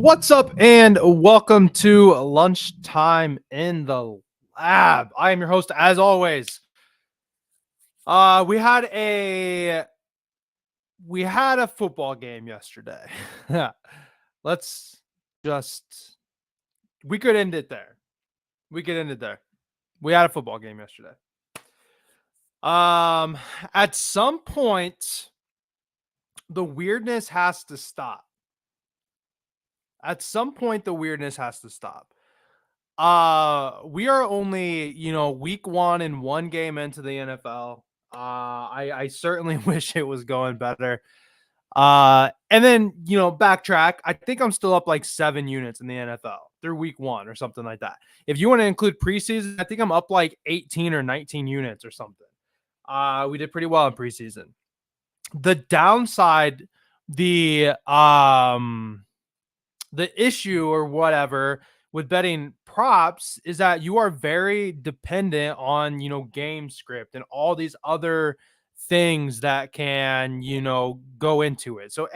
What's up, and welcome to Lunchtime in the Lab. I am your host, as always. We had a football game yesterday. Let's just we could end it there. We could end it there. We had a football game yesterday. At some point, the weirdness has to stop. At some point, the weirdness has to stop. We are only, week one and one game into the NFL. I certainly wish it was going better. And then, backtrack. I think I'm still up like 7 units in the NFL through week one or something like that. If you want to include preseason, I think I'm up like 18 or 19 units or something. We did pretty well in preseason. The downside, the issue or whatever with betting props is that you are very dependent on, game script and all these other things that can, go into it. So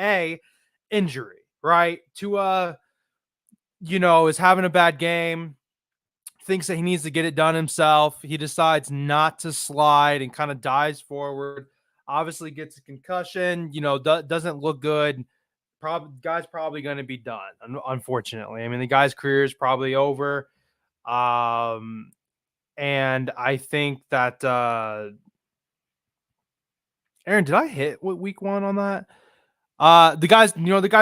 injury, right? Tua, is having a bad game, thinks that he needs to get it done himself. He decides not to slide and kind of dives forward. Obviously gets a concussion, doesn't look good. Guy's probably going to be done, unfortunately. I mean, the guy's career is probably over. And I think that Aaron, did I hit week one on that? The guy's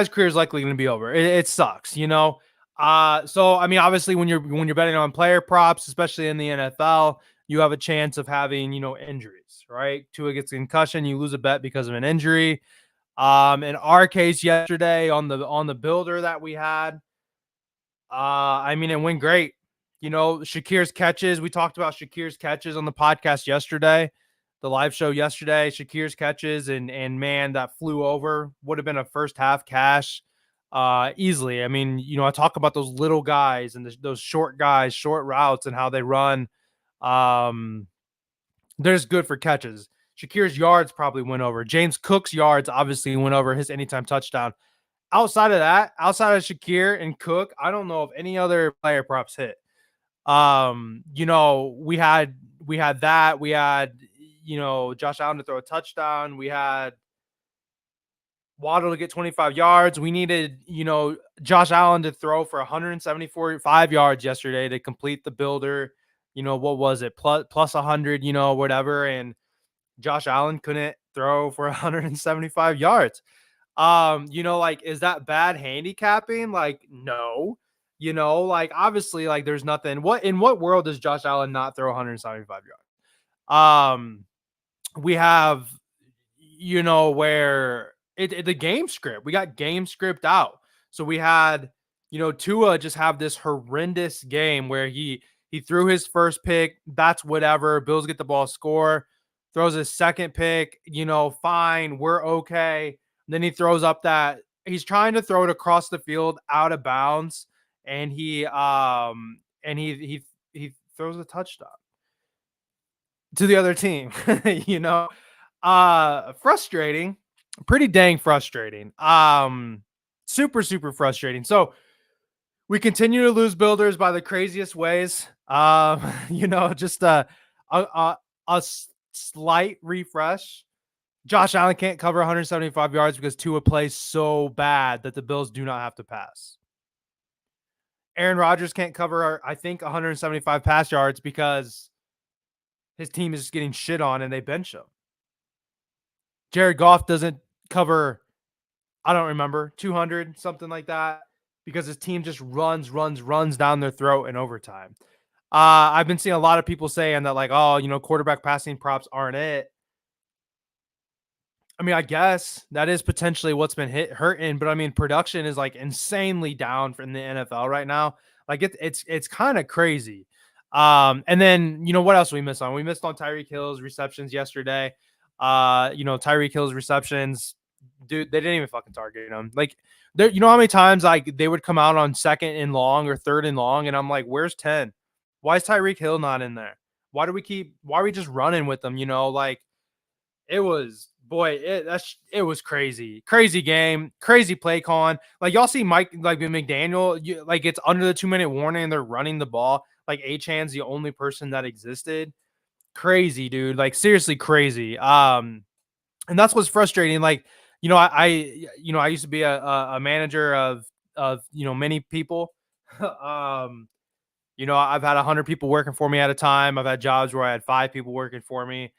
career is likely going to be over. It sucks, So I mean, obviously when you're betting on player props, especially in the NFL, you have a chance of having, injuries, right? Tua gets a concussion, you lose a bet because of an injury. In our case yesterday on the builder that we had, I mean, it went great. Shakir's catches. We talked about Shakir's catches on the podcast yesterday, the live show yesterday. Shakir's catches and man, that flew over. Would have been a first half cash easily. I mean, I talk about those little guys and those short guys, short routes and how they run. They're just good for catches. Shakir's yards probably went over. James Cook's yards obviously went over his anytime touchdown. Outside of that, outside of Shakir and Cook, I don't know if any other player props hit. We had that. We had, Josh Allen to throw a touchdown. We had Waddle to get 25 yards. We needed, Josh Allen to throw for 175 yards yesterday to complete the builder. What was it? Plus 100, whatever. And Josh Allen couldn't throw for 175 yards. Is that bad handicapping? Like, no. Obviously, there's nothing. In what world does Josh Allen not throw 175 yards? We have, where the game script, we got game script out. So we had, Tua just have this horrendous game where he threw his first pick. That's whatever. Bills get the ball, score, throws his second pick, fine. We're okay. Then he throws up that he's trying to throw it across the field out of bounds. And he throws a touchdown to the other team, frustrating, pretty dang frustrating. Super, super frustrating. So we continue to lose builders by the craziest ways. Just a slight refresh. Josh Allen can't cover 175 yards because Tua plays so bad that the Bills do not have to pass. Aaron Rodgers can't cover, I think, 175 pass yards because his team is just getting shit on and they bench him. Jared Goff doesn't cover, I don't remember, 200, something like that, because his team just runs down their throat in overtime. I've been seeing a lot of people saying that, quarterback passing props aren't it. I mean, I guess that is potentially what's been hurting, but I mean, production is insanely down in the NFL right now. It's kind of crazy. And then, what else we missed on? We missed on Tyreek Hill's receptions yesterday. Tyreek Hill's receptions, dude, they didn't even fucking target him. How many times they would come out on second and long or third and long, and I'm like, where's 10? Why is Tyreek Hill not in there? Why are we just running with them? It was Boy, it was crazy, crazy game, crazy play calling. Like y'all see Mike like McDaniel, like it's under the 2 minute warning, and they're running the ball. Like Achan's the only person that existed. Crazy, dude. Like seriously crazy. And that's what's frustrating. Like I used to be a manager of many people. um, I've had 100 people working for me at a time. I've had jobs where I had 5 people working for me.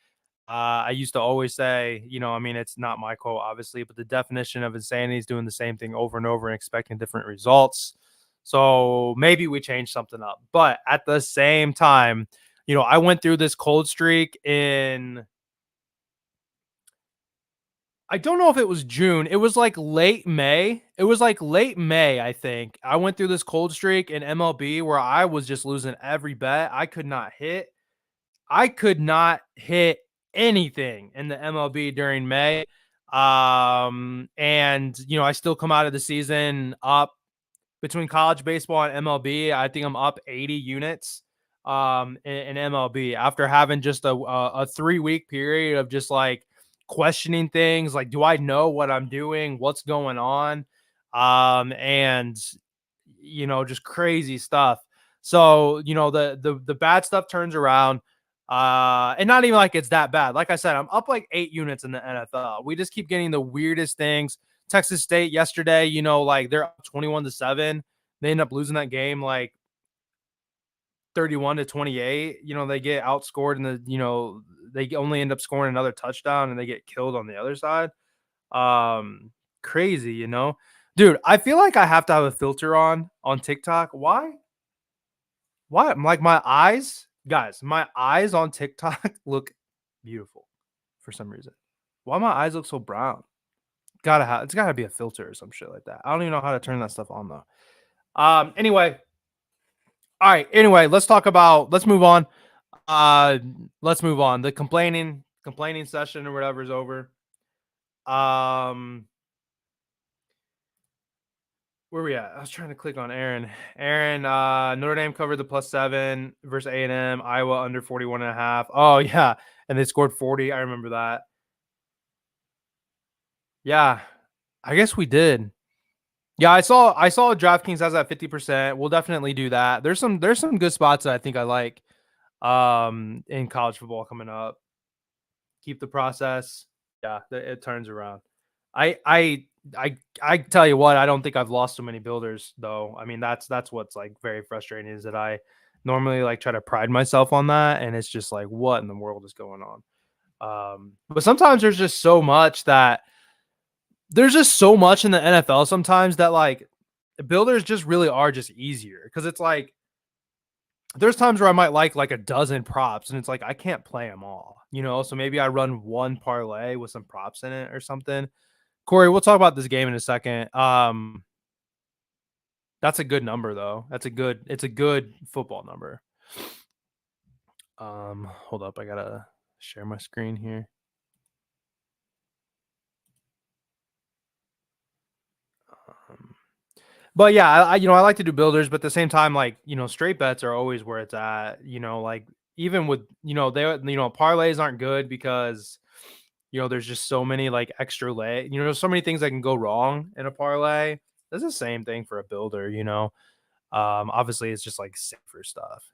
I used to always say, I mean, it's not my quote, obviously, but the definition of insanity is doing the same thing over and over and expecting different results. So maybe we change something up. But at the same time, I went through this cold streak in, I don't know if it was June. It was like late May. It was like late May, I think. I went through this cold streak in MLB where I was just losing every bet. I could not hit anything in the MLB during May. And I still come out of the season up between college baseball and MLB. I think I'm up 80 units in MLB after having just a 3 week period of just like questioning things like, do I know what I'm doing? What's going on? And just crazy stuff. So, the bad stuff turns around. And not even like it's that bad. Like I said, I'm up like 8 units in the NFL. We just keep getting the weirdest things. Texas State yesterday, like they're up 21-7. They end up losing that game like 31-28. They get outscored in they only end up scoring another touchdown and they get killed on the other side. Um, Crazy. Dude, I feel like I have to have a filter on TikTok. Why? Why? Like my eyes, guys, my eyes on TikTok look beautiful for some reason. Why my eyes look so brown? It's gotta be a filter or some shit like that. I don't even know how to turn that stuff on though. Anyway, all right. Anyway, let's move on. Uh let's move on. The complaining session or whatever is over. Um Where we at? I was trying to click on Aaron. Aaron, Notre Dame covered the +7 versus A&M. Iowa under 41.5. Oh yeah, and they scored 40. I remember that. Yeah, I guess we did. Yeah, I saw DraftKings has that 50%. We'll definitely do that. There's some good spots that I think I like in college football coming up. Keep the process. Yeah, it turns around. I I I tell you what, I don't think I've lost so many builders though. I mean, that's what's like very frustrating is that I normally like try to pride myself on that, and it's just like, what in the world is going on? But sometimes there's just so much in the NFL sometimes that like builders just really are just easier because it's like there's times where I might like a dozen props and it's like I can't play them all. So maybe I run one parlay with some props in it or something. Corey, we'll talk about this game in a second. That's a good number though. It's a good football number. Hold up, I gotta share my screen here. Um, but yeah, I like to do builders, but at the same time, like straight bets are always where it's at. Like even with parlays aren't good because there's just so many like extra there's so many things that can go wrong in a parlay. It's the same thing for a builder. Obviously it's just like safer stuff.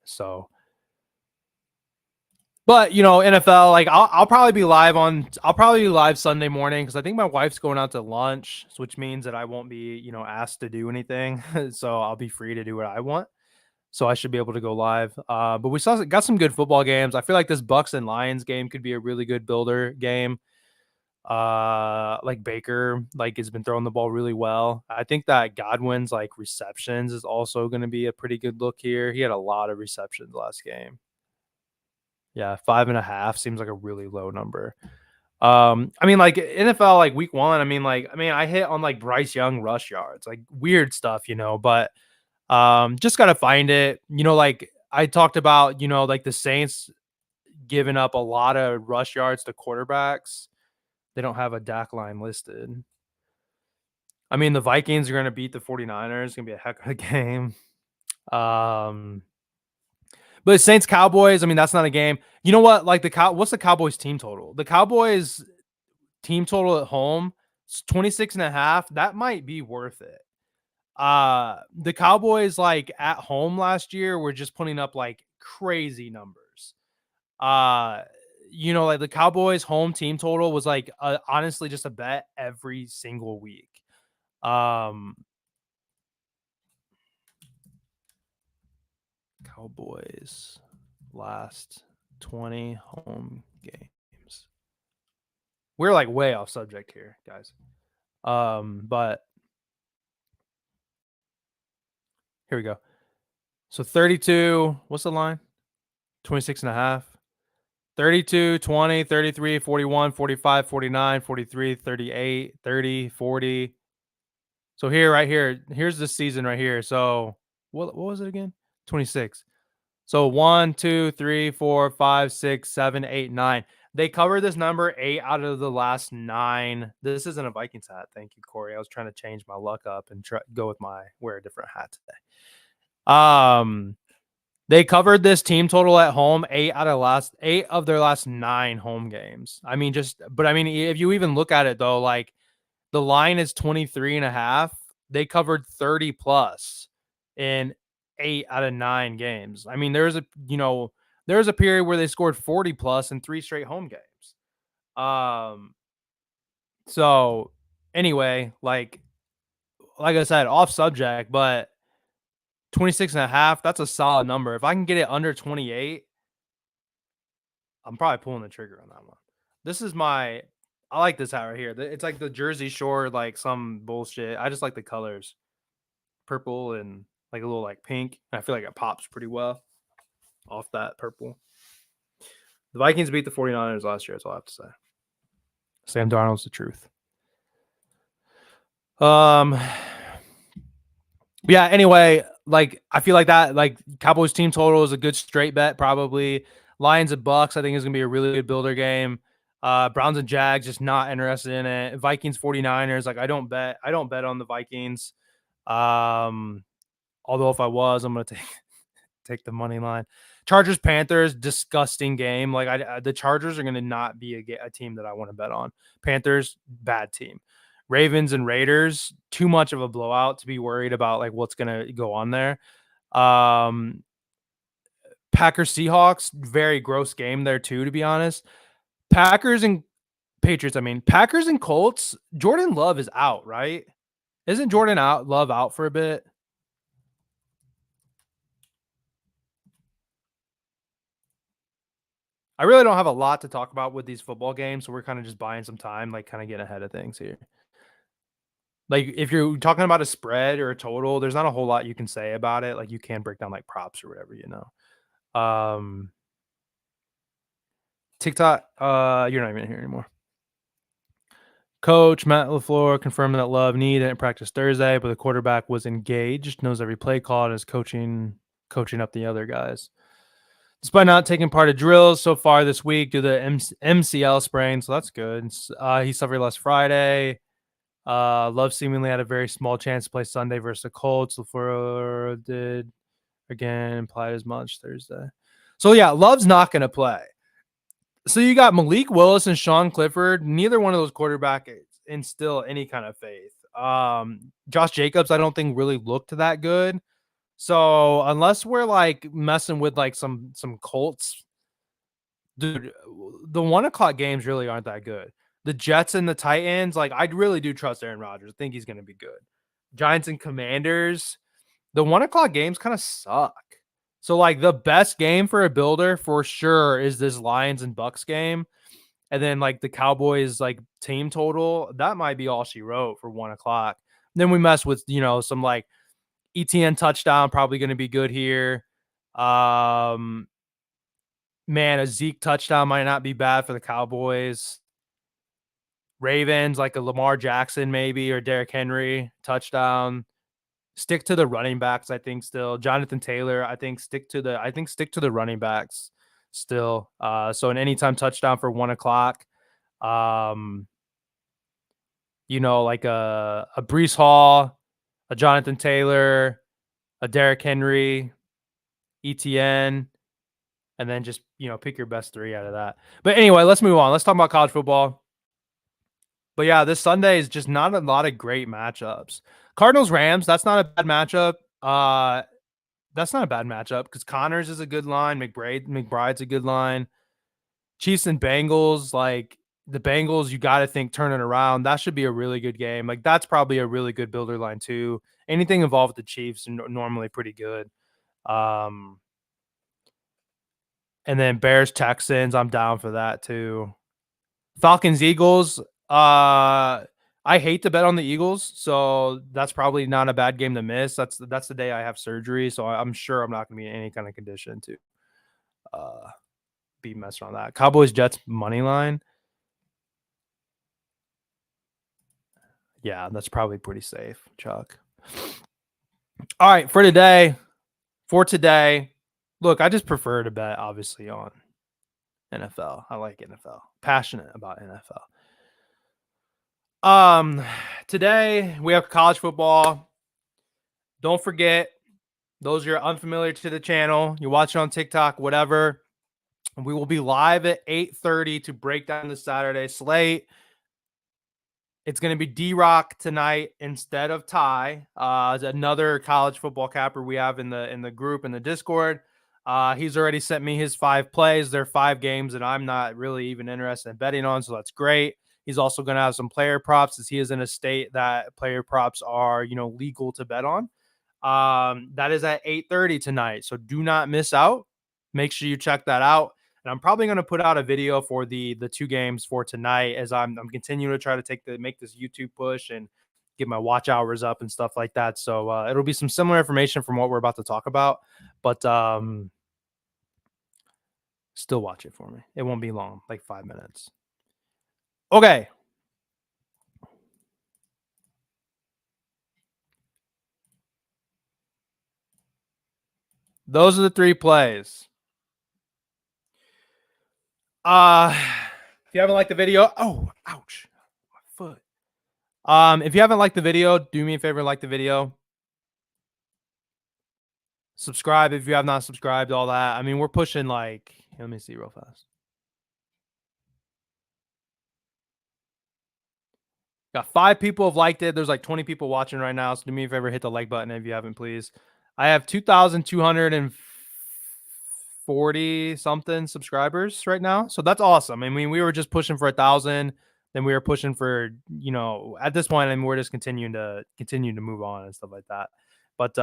So, but NFL, like I'll probably be live Sunday morning because I think my wife's going out to lunch, which means that I won't be asked to do anything, so I'll be free to do what I want. So I should be able to go live. But we got some good football games. I feel like this Bucks and Lions game could be a really good builder game. Like Baker like has been throwing the ball really well. I think that Godwin's like receptions is also going to be a pretty good look here. He had a lot of receptions last game. Yeah, 5.5 seems like a really low number. I mean, like NFL, like week one. I hit on like Bryce Young rush yards, like weird stuff. But just gotta find it. Like I talked about, like the Saints giving up a lot of rush yards to quarterbacks. They don't have a DAC line listed. I mean, the Vikings are going to beat the 49ers. It's going to be a heck of a game. Um, But Saints Cowboys, I mean, that's not a game. You know what? Like what's the Cowboys team total? The Cowboys team total at home, it's 26 and a half. That might be worth it. The Cowboys like at home last year were just putting up like crazy numbers. Uh, like the Cowboys home team total was like honestly just a bet every single week. Um, Cowboys last 20 home games. We're like way off subject here, guys. But here we go. So 32, what's the line? 26 and a half. 32, 20, 33, 41, 45, 49, 43, 38, 30, 40. So here, right here, here's the season right here. So what was it again? 26. So 1, 2, 3, 4, 5, 6, 7, 8, 9. They covered this number 8 out of the last 9. This isn't a Vikings hat. Thank you, Corey. I was trying to change my luck up and go with wear a different hat today. They covered this team total at home 8 of their last 9 home games. I mean, if you even look at it though, like the line is 23 and a half. They covered 30 plus in 8 out of 9 games. I mean, there's a period where they scored 40 plus in 3 straight home games. So anyway, like I said, off subject, but 26 and a half, that's a solid number. If I can get it under 28, I'm probably pulling the trigger on that one. This is I like this hat right here. It's like the Jersey Shore, like some bullshit. I just like the colors, purple and like a little like pink. I feel like it pops pretty well off that purple. The Vikings beat the 49ers last year, that's all I have to say. Sam Darnold's the truth. Yeah, anyway, like I feel like that like Cowboys team total is a good straight bet probably. Lions and Bucks I think is going to be a really good builder game. Browns and Jags just not interested in it. Vikings 49ers like I don't bet on the Vikings. Although if I was, I'm going to take the money line. Chargers Panthers disgusting game. Like the Chargers are going to not be a team that I want to bet on. Panthers bad team. Ravens and Raiders, too much of a blowout to be worried about like what's going to go on there. Packers Seahawks, very gross game there too, to be honest. Packers and Patriots, Packers and Colts, Jordan Love is out, right? Isn't Love out for a bit? I really don't have a lot to talk about with these football games, so we're kind of just buying some time, like kind of getting ahead of things here. Like if you're talking about a spread or a total, there's not a whole lot you can say about it. Like you can break down like props or whatever, TikTok, you're not even here anymore. Coach Matt LaFleur confirmed that Love didn't practice Thursday, but the quarterback was engaged, knows every play call, and is coaching up the other guys. Despite not taking part of drills so far this week due to the MCL sprain, so that's good. He suffered last Friday. Love seemingly had a very small chance to play Sunday versus the Colts. LaFleur did again, implied as much Thursday. So yeah, Love's not going to play. So you got Malik Willis and Sean Clifford. Neither one of those quarterbacks instill any kind of faith. Josh Jacobs, I don't think really looked that good. So unless we're like messing with like some Colts, dude, the 1:00 games really aren't that good. The Jets and the Titans, like I really do trust Aaron Rodgers. I think he's going to be good. Giants and Commanders, the 1:00 games kind of suck. So like the best game for a builder for sure is this Lions and Bucks game. And then like the Cowboys like team total, that might be all she wrote for 1:00. Then we mess with, some like ETN touchdown, probably going to be good here. Man, a Zeke touchdown might not be bad for the Cowboys. Ravens, like a Lamar Jackson maybe, or Derrick Henry touchdown. Stick to the running backs, I think still. Jonathan Taylor, I think stick to the running backs still. So an anytime touchdown for 1:00. Like a Breece Hall, a Jonathan Taylor, a Derrick Henry, ETN. and then just pick your best 3 out of that. But anyway, let's move on. Let's talk about college football. But yeah, this Sunday is just not a lot of great matchups. Cardinals Rams, that's not a bad matchup. That's not a bad matchup because Connors is a good line. McBride's a good line. Chiefs and Bengals, like the Bengals, you got to think turning around. That should be a really good game. Like that's probably a really good builder line too. Anything involved with the Chiefs normally pretty good. And then Bears Texans, I'm down for that too. Falcons Eagles. I hate to bet on the Eagles, so that's probably not a bad game to miss. That's the day I have surgery, so I'm sure I'm not going to be in any kind of condition to be messing on that. Cowboys Jets money line. Yeah, that's probably pretty safe, Chuck. All right, for today, look, I just prefer to bet obviously on NFL. I like NFL. Passionate about NFL. Today we have college football. Don't forget, those you're unfamiliar to the channel, you watch it on TikTok, whatever. We will be live at 8:30 to break down the Saturday slate. It's going to be D-Rock tonight instead of Ty. Another college football capper we have in the group in the Discord. He's already sent me his 5 plays. They're 5 games that I'm not really even interested in betting on, so that's great. He's also going to have some player props as he is in a state that player props are, legal to bet on. That is at 8:30 tonight, so do not miss out. Make sure you check that out. And I'm probably going to put out a video for the 2 games for tonight as I'm continuing to try to make this YouTube push and get my watch hours up and stuff like that. So it'll be some similar information from what we're about to talk about, but still watch it for me. It won't be long, like 5 minutes. Okay. Those are the 3 plays. If you haven't liked the video, oh, ouch, my foot. If you haven't liked the video, do me a favor, like the video. Subscribe if you have not subscribed, all that. I mean, we're pushing like, let me see real fast. Got 5 people have liked it. There's like 20 people watching right now. So do me a favor, hit the like button if you haven't, please. I have 2,240 something subscribers right now. So that's awesome. I mean, we were just pushing for 1,000. Then we were pushing for, at this point, I mean, we're just continuing to move on and stuff like that. But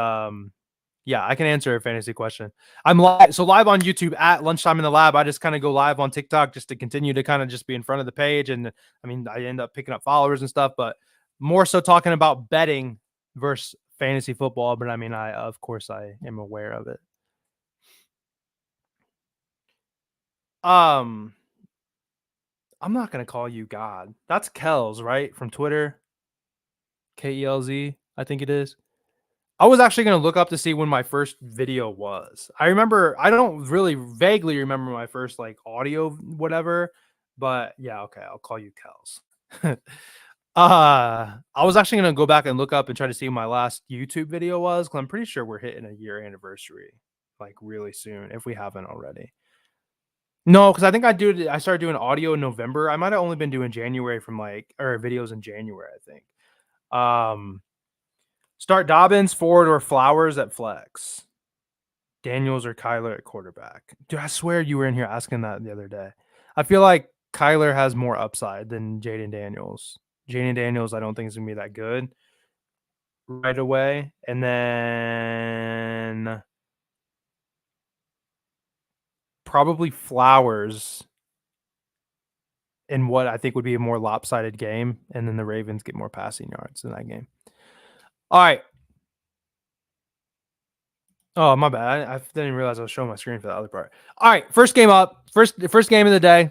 yeah, I can answer a fantasy question. I'm live on YouTube at Lunchtime in the Lab. I just kind of go live on TikTok just to continue to kind of just be in front of the page. And I mean, I end up picking up followers and stuff, but more so talking about betting versus fantasy football. But I mean, of course I am aware of it. I'm not going to call you God. That's Kelz, right? From Twitter. KELZ, I think it is. I was actually going to look up to see when my first video was. I don't really vaguely remember my first like audio, whatever, but yeah. Okay. I'll call you Kelz. I was actually going to go back and look up and try to see when my last YouTube video was, because I'm pretty sure we're hitting a year anniversary like really soon, if we haven't already. No, because I think I started doing audio in November. I might have only been doing January or videos in January, I think. Start Dobbins, Ford, or Flowers at flex. Daniels or Kyler at quarterback. Dude, I swear you were in here asking that the other day. I feel like Kyler has more upside than Jaden Daniels. Jaden Daniels, I don't think is going to be that good right away. And then probably Flowers in what I think would be a more lopsided game. And then the Ravens get more passing yards in that game. All right. Oh, my bad. I didn't realize I was showing my screen for the other part. All right. First game up. First game of the day.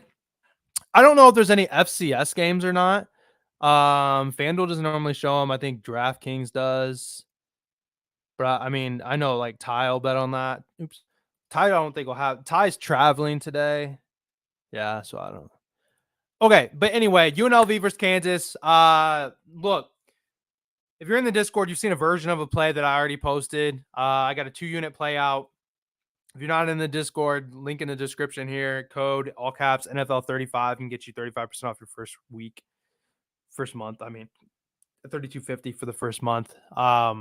I don't know if there's any FCS games or not. FanDuel doesn't normally show them. I think DraftKings does. But I mean, I know like Ty will bet on that. Oops. Ty, I don't think will have. Ty's traveling today. Yeah, so I don't know. Okay, but anyway, UNLV versus Kansas. Look, if you're in the Discord, you've seen a version of a play that I already posted. I got a 2-unit play out. If you're not in the Discord, link in the description here. Code all caps NFL35 can get you 35% off your first week, first month. I mean, 32.50 for the first month. A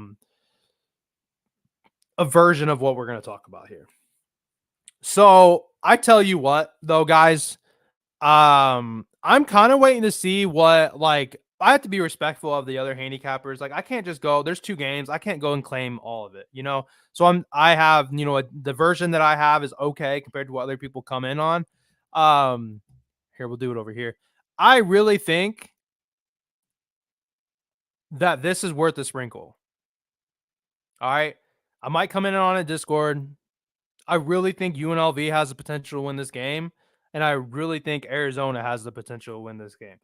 version of what we're going to talk about here. So I tell you what, though, guys, I'm kind of waiting to see what like I have to be respectful of the other handicappers. Like I can't just go. There's two games. I can't go and claim all of it. So I have the version that I have is okay compared to what other people come in on. Um, Here we'll do it over here. I really think that this is worth a sprinkle. All right, I might come in on a Discord. I really think UNLV has the potential to win this game, and I really think Arizona has the potential to win this game.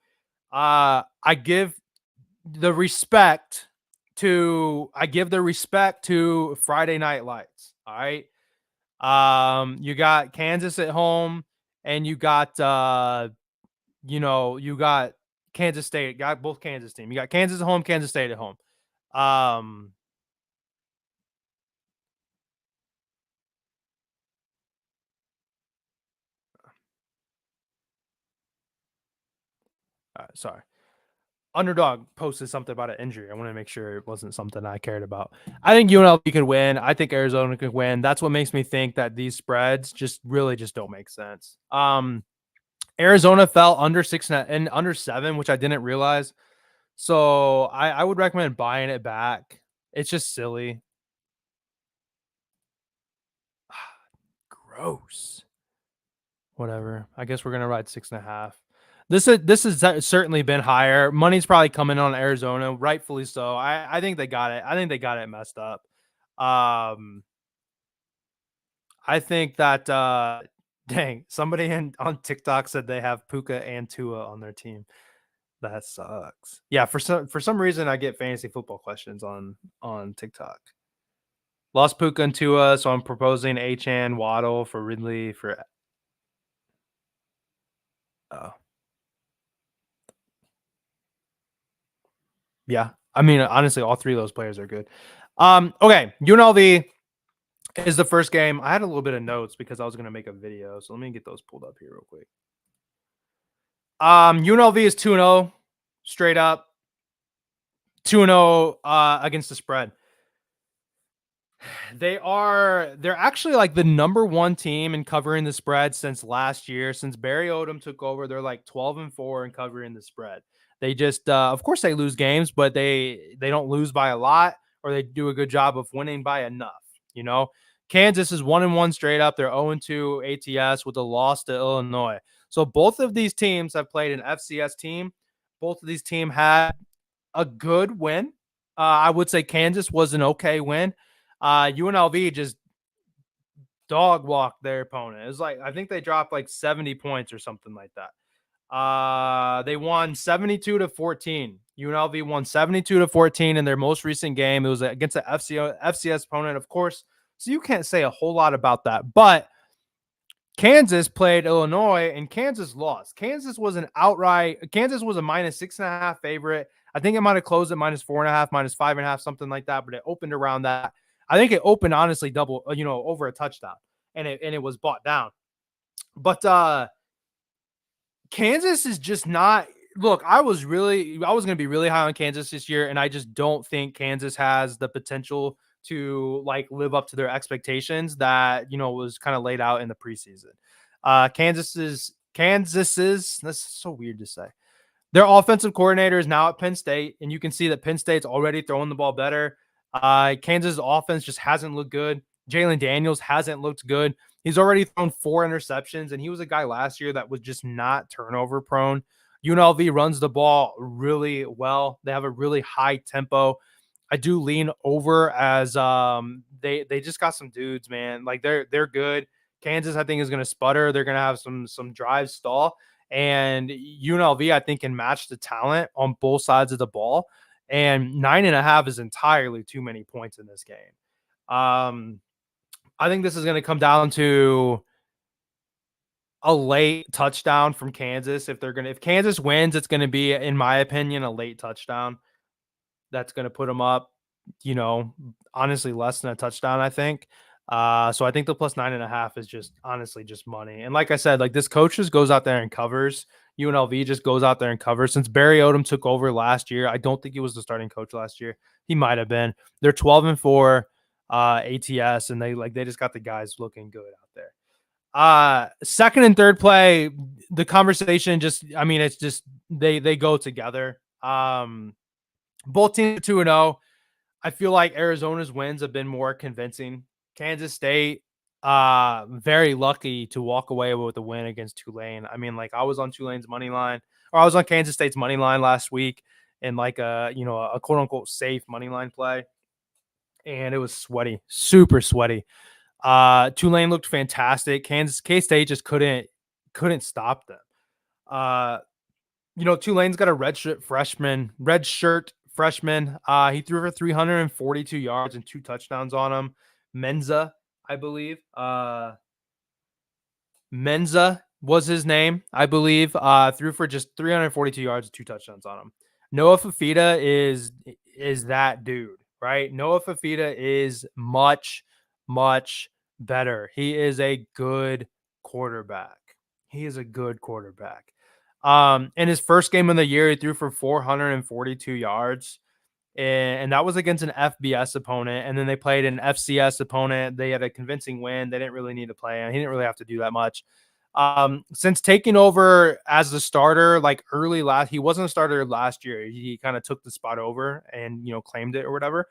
I give the respect to Friday Night Lights. All right. You got Kansas at home, and you got Kansas State. Got both Kansas team. You got Kansas at home, Kansas State at home. Um, Sorry. Underdog posted something about an injury. I want to make sure it wasn't something I cared about. I think UNLV could win. I think Arizona could win. That's what makes me think that these spreads just really just don't make sense. Arizona fell under 6 and under 7, which I didn't realize. So I would recommend buying it back. It's just silly. Gross. Whatever. I guess we're gonna ride 6.5. This has certainly been higher. Money's probably coming on Arizona, rightfully so. I think they got it. I think they got it messed up. Um, I think that dang, somebody on TikTok said they have Puka and Tua on their team. That sucks. Yeah, for some reason I get fantasy football questions on TikTok. Lost Puka and Tua, so I'm proposing Achan, Waddle for Ridley for. Oh, yeah. I mean, honestly, all three of those players are good. Okay, UNLV is the first game. I had a little bit of notes because I was gonna make a video, so let me get those pulled up here real quick. UNLV is 2-0 straight up. 2-0 against the spread. They're actually like the number one team in covering the spread since last year. Since Barry Odom took over, they're like 12-4 in covering the spread. They just of course they lose games, but they don't lose by a lot, or they do a good job of winning by enough. You know, Kansas is 1-1 straight up. They're 0-2 ATS with a loss to Illinois. So both of these teams have played an FCS team. Both of these teams had a good win. I would say Kansas was an okay win. UNLV just dog walked their opponent. It was like I think they dropped like 70 points or something like that. They won 72-14. UNLV won 72-14 in their most recent game. It was against an FCS opponent, of course. So you can't say a whole lot about that. But Kansas played Illinois and Kansas lost. Kansas was a -6.5 favorite. I think it might have closed at -4.5, -5.5, something like that, but it opened around that. I think it opened honestly double, over a touchdown, and it was bought down. But Kansas is just not. Look, I was going to be really high on Kansas this year, and I just don't think Kansas has the potential to like live up to their expectations that was kind of laid out in the preseason. Kansas's that's so weird to say. Their offensive coordinator is now at Penn State, and you can see that Penn State's already throwing the ball better. Kansas' offense just hasn't looked good. Jalen Daniels hasn't looked good. He's already thrown 4 interceptions, and he was a guy last year that was just not turnover prone. UNLV runs the ball really well. They have a really high tempo. I do lean over as they just got some dudes, man. Like they're good. Kansas, I think, is going to sputter. They're going to have some drives stall, and UNLV, I think, can match the talent on both sides of the ball. And 9.5 is entirely too many points in this game. I think this is going to come down to a late touchdown from Kansas. If Kansas wins, it's going to be, in my opinion, a late touchdown. That's going to put them up, honestly, less than a touchdown, I think. So I think the plus 9.5 is just honestly just money. And like I said, like this coach just goes out there and covers. UNLV just goes out there and covers. Since Barry Odom took over last year, I don't think he was the starting coach last year. He might have been. They're 12-4 ATS, and they just got the guys looking good out there. Second and third play, the conversation just, I mean, it's just they go together. Both teams are 2-0. I feel like Arizona's wins have been more convincing. Kansas State, very lucky to walk away with a win against Tulane. I mean, like I was on Tulane's money line, or I was on Kansas State's money line last week in like a quote unquote safe money line play, and it was sweaty, super sweaty. Tulane looked fantastic. K-State just couldn't stop them. Uh, Tulane's got a red shirt freshman. He threw for 342 yards and 2 touchdowns on him. Menza, I believe. Menza was his name, I believe. Threw for just 342 yards and 2 touchdowns on him. Noah Fafita is that dude, right? Noah Fafita is much, much better. He is a good quarterback. He is a good quarterback. In his first game of the year, he threw for 442 yards, and that was against an FBS opponent. And then they played an FCS opponent. They had a convincing win. They didn't really need to play him. He didn't really have to do that much. Since taking over as the starter, like he wasn't a starter last year. He kind of took the spot over and claimed it or whatever.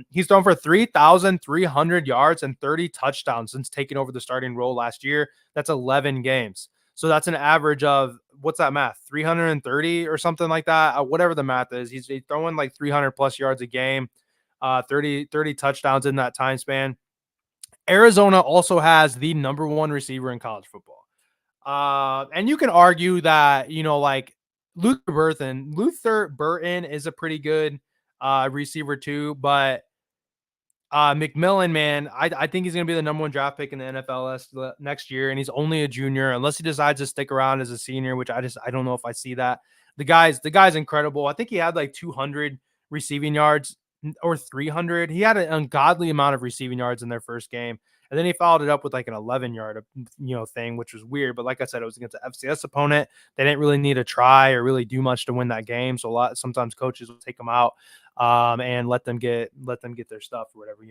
He's thrown for 3,300 yards and 30 touchdowns since taking over the starting role last year. That's 11 games. So that's an average of, what's that math? 330 or something like that. Whatever the math is, he's throwing like 300 plus yards a game, 30 touchdowns in that time span. Arizona also has the number 1 receiver in college football. And you can argue that, like Luther Burton is a pretty good receiver too, but McMillan, man, I think he's going to be the number 1 draft pick in the NFL next year, and he's only a junior unless he decides to stick around as a senior, which I don't know if I see that. The guy's incredible. I think he had like 200 receiving yards or 300. He had an ungodly amount of receiving yards in their first game, and then he followed it up with like an 11-yard thing, which was weird. But like I said, it was against an FCS opponent. They didn't really need to try or really do much to win that game. So sometimes coaches will take them out and let them get their stuff or whatever,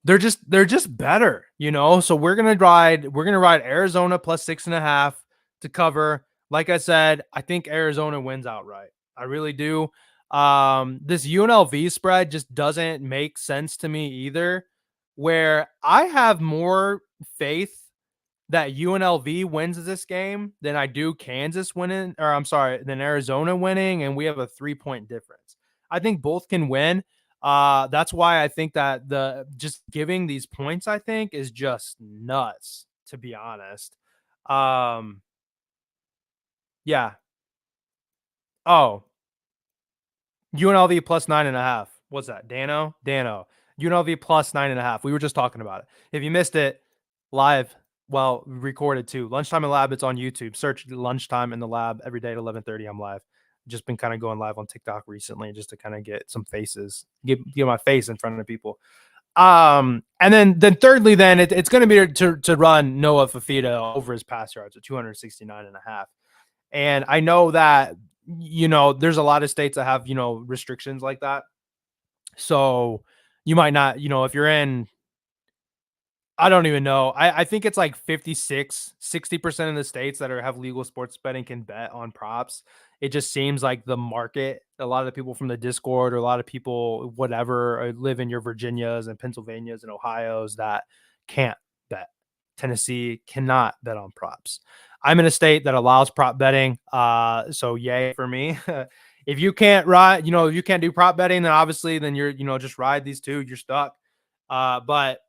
they're just better, so we're gonna ride Arizona plus 6.5 to cover. Like I said, I think Arizona wins outright. I really do. This UNLV spread just doesn't make sense to me either, where I have more faith that UNLV wins this game than I do Kansas winning, or I'm sorry, than Arizona winning, and we have a 3-point difference. I think both can win. That's why I think that the just giving these points, I think, is just nuts, to be honest. Yeah. Oh, UNLV plus 9.5. What's that? Dano? UNLV plus 9.5. We were just talking about it. If you missed it live, well, recorded too. Lunchtime in the Lab, it's on YouTube. Search Lunchtime in the Lab every day at 11:30. I'm live. Just been kind of going live on TikTok recently just to kind of get some faces, get my face in front of people. And then thirdly, then it's going to be to run Noah Fafita over his pass yards at 269.5. And I know that, there's a lot of states that have, restrictions like that. So you might not, if you're in, I don't even know. I think it's like 60% of the states that have legal sports betting can bet on props. It just seems like the market, a lot of the people from the Discord or a lot of people, whatever, live in your Virginias and Pennsylvanias and Ohio's that can't bet. Tennessee cannot bet on props. I'm in a state that allows prop betting. So yay for me. If you can't ride, if you can't do prop betting, then obviously then you're, just ride these two, you're stuck. But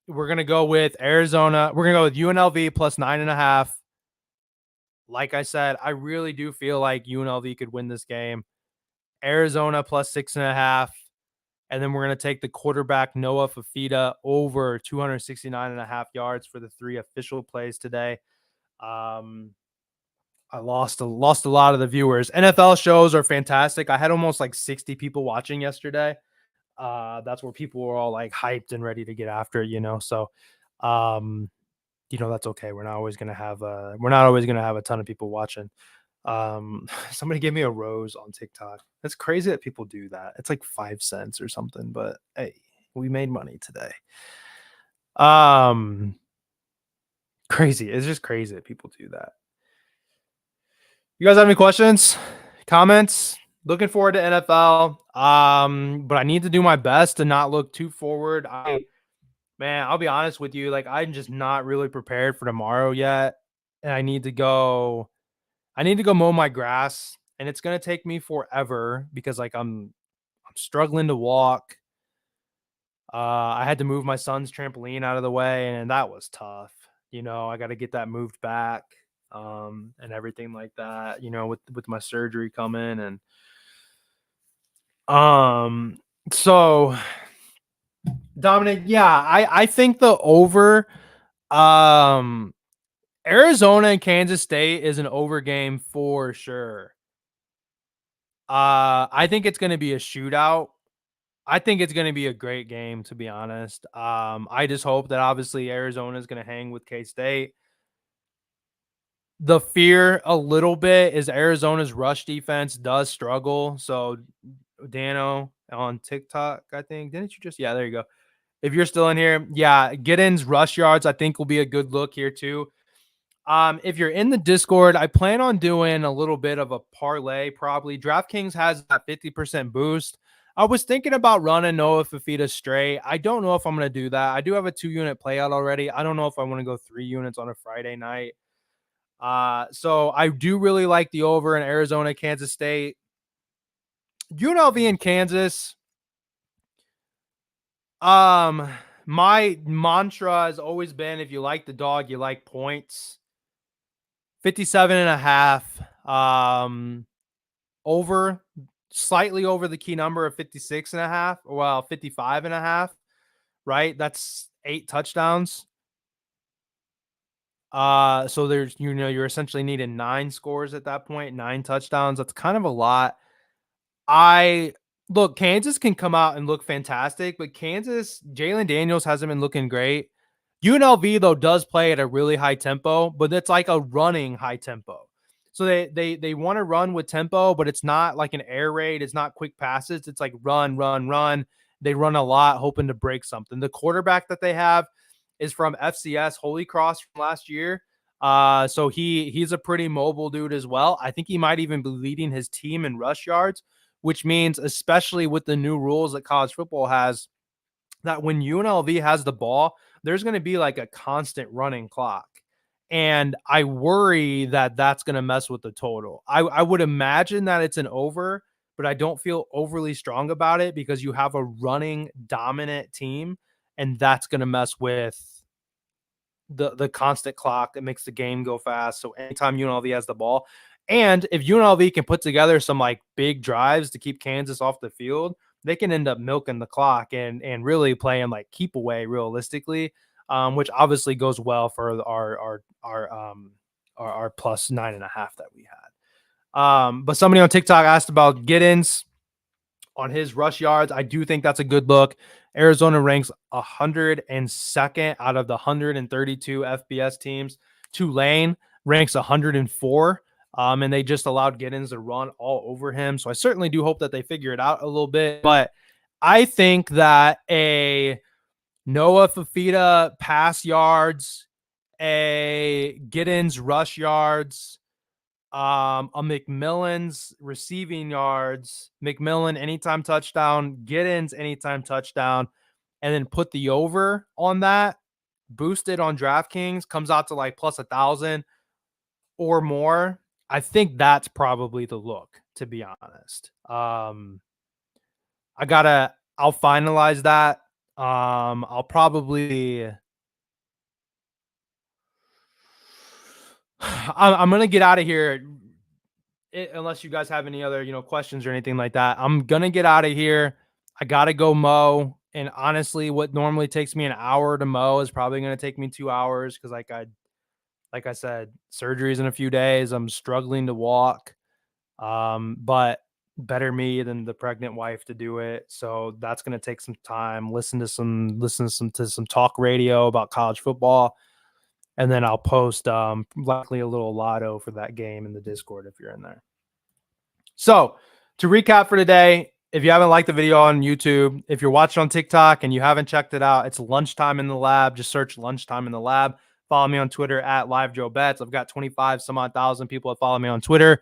we're going to go with Arizona. We're going to go with UNLV plus 9.5. Like I said, I really do feel like UNLV could win this game. Arizona plus 6.5. And then we're going to take the quarterback Noah Fafita over 269.5 yards for the 3 official plays today. I lost a lot of the viewers. NFL shows are fantastic. I had almost like 60 people watching yesterday. That's where people were all like hyped and ready to get after it, So, um, that's okay. We're not always gonna have a ton of people watching. Somebody gave me a rose on TikTok. That's crazy that people do that. It's like 5 cents or something, but hey, we made money today. Um, Crazy. It's just crazy that people do that. You guys have any questions, comments? Looking forward to NFL. But I need to do my best to not look too forward. Man, I'll be honest with you. Like, I'm just not really prepared for tomorrow yet. And I need to go mow my grass. And it's gonna take me forever because like I'm struggling to walk. I had to move my son's trampoline out of the way, and that was tough. I got to get that moved back, and everything like that. With my surgery coming, and um, so Dominic, yeah, I think the over, um, Arizona and Kansas State is an over game for sure. I think it's going to be a shootout. I think it's going to be a great game, to be honest. I just hope that obviously Arizona is going to hang with K State. The fear a little bit is Arizona's rush defense does struggle. So Dano on TikTok, I think, didn't you just? Yeah, there you go. If you're still in here, yeah, Giddens rush yards, I think will be a good look here too. If you're in the Discord, I plan on doing a little bit of a parlay. Probably DraftKings has that 50% boost. I was thinking about running Noah Fafita straight. I don't know if I'm going to do that. I do have a 2-unit playout already. I don't know if I want to go 3 units on a Friday night. So I do really like the over in Arizona, Kansas State. UNLV in Kansas. My mantra has always been if you like the dog, you like points. 57.5. Over, slightly over the key number of 56.5. Well, 55.5. Right? That's 8 touchdowns. So there's you're essentially needing 9 scores at that point, 9 touchdowns. That's kind of a lot. I look, Kansas can come out and look fantastic, but Jalen Daniels hasn't been looking great. UNLV though does play at a really high tempo, but it's like a running high tempo. So they want to run with tempo, but it's not like an air raid. It's not quick passes. It's like run, run, run. They run a lot, hoping to break something. The quarterback that they have is from FCS Holy Cross from last year. So he's a pretty mobile dude as well. I think he might even be leading his team in rush yards, which means, especially with the new rules that college football has, that when UNLV has the ball, there's going to be like a constant running clock. And I worry that that's going to mess with the total. I would imagine that it's an over, but I don't feel overly strong about it because you have a running dominant team, and that's going to mess with the constant clock that makes the game go fast. So anytime UNLV has the ball, and if UNLV can put together some like big drives to keep Kansas off the field, they can end up milking the clock and really playing like keep away realistically, which obviously goes well for our plus 9.5 that we had. But somebody on TikTok asked about Giddens on his rush yards. I do think that's a good look. Arizona ranks 102nd out of the 132 FBS teams. Tulane ranks 104. And they just allowed Giddens to run all over him. So I certainly do hope that they figure it out a little bit. But I think that a Noah Fafita pass yards, a Giddens rush yards, a McMillan's receiving yards, McMillan anytime touchdown, Giddens anytime touchdown, and then put the over on that, boosted on DraftKings, comes out to like plus 1,000 or more. I think that's probably the look, to be honest. I'll finalize that. I'll probably I'm gonna get out of here unless you guys have any other, questions or anything like that. I'm gonna get out of here. I gotta go mow. And honestly, what normally takes me an hour to mow is probably gonna take me 2 hours because like I said, surgery's in a few days. I'm struggling to walk. But better me than the pregnant wife to do it. So that's going to take some time. Listen to some talk radio about college football, and then I'll post likely a little lotto for that game in the Discord if you're in there. So to recap for today, if you haven't liked the video on YouTube, if you're watching on TikTok and you haven't checked it out, it's Lunchtime in the Lab. Just search Lunchtime in the Lab. Follow me on Twitter at LiveJoeBets. I've got 25 some odd thousand people that follow me on Twitter.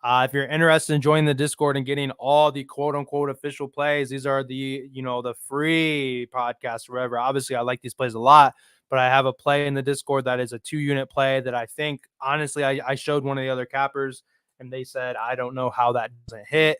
If you're interested in joining the Discord and getting all the quote unquote official plays, these are the, the free podcast, wherever. Obviously, I like these plays a lot, but I have a play in the Discord that is a 2-unit play that I think, honestly, I showed one of the other cappers and they said, I don't know how that doesn't hit.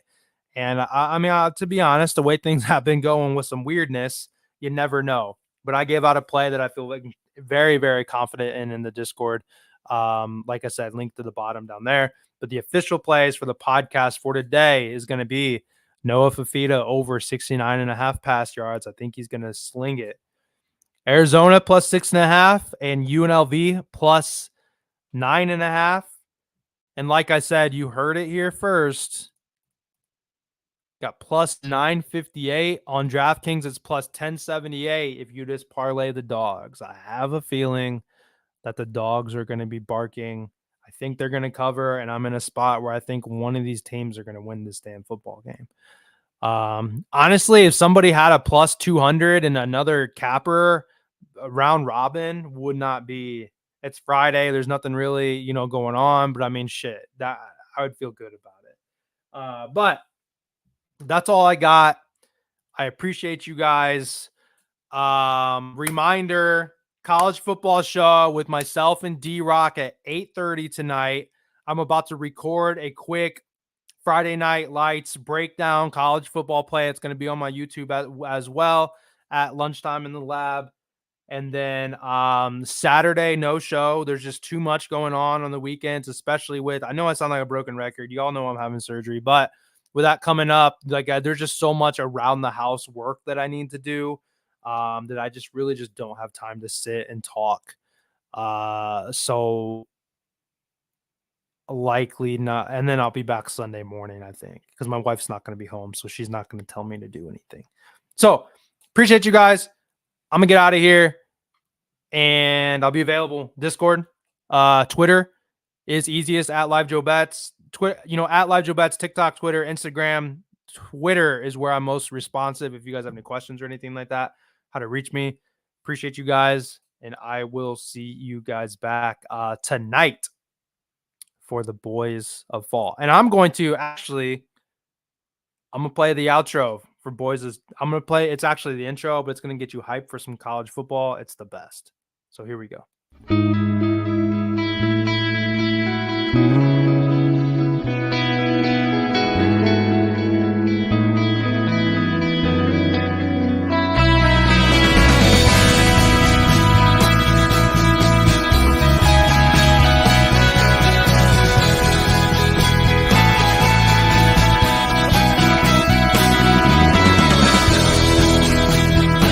And I mean, to be honest, the way things have been going with some weirdness, you never know. But I gave out a play that I feel like very, very confident in the Discord. Like I said, link to the bottom down there. But the official plays for the podcast for today is going to be Noah Fafita over 69.5 pass yards. I think he's going to sling it. Arizona plus 6.5 and UNLV plus 9.5. And like I said, you heard it here first. Got plus 958 on DraftKings. It's plus 1078 if you just parlay the dogs. I have a feeling that the dogs are going to be barking. I think they're going to cover, and I'm in a spot where I think one of these teams are going to win this damn football game. Honestly, if somebody had a plus 200 and another capper, round robin would not be. It's Friday. There's nothing really, going on. But I mean, shit, that I would feel good about it. But that's all I got. I appreciate you guys. Reminder, college football show with myself and D-Rock at 8:30 tonight. I'm about to record a quick Friday Night Lights breakdown college football play. It's going to be on my YouTube as well at Lunchtime in the Lab. And then Saturday, no show. There's just too much going on the weekends, especially with, I know I sound like a broken record. You all know I'm having surgery, but with that coming up, like there's just so much around the house work that I need to do that I just really just don't have time to sit and talk. So likely not. And then I'll be back Sunday morning, I think, because my wife's not going to be home. So she's not going to tell me to do anything. So appreciate you guys. I'm going to get out of here and I'll be available. Discord, Twitter is easiest at LiveJoeBets. Twitter, at LiveJoeBets, TikTok, Twitter, Instagram. Twitter is where I'm most responsive. If you guys have any questions or anything like that, how to reach me. Appreciate you guys. And I will see you guys back tonight for the Boys of Fall. And I'm going to play the outro for Boys. I'm going to play, it's actually the intro, but it's going to get you hyped for some college football. It's the best. So here we go.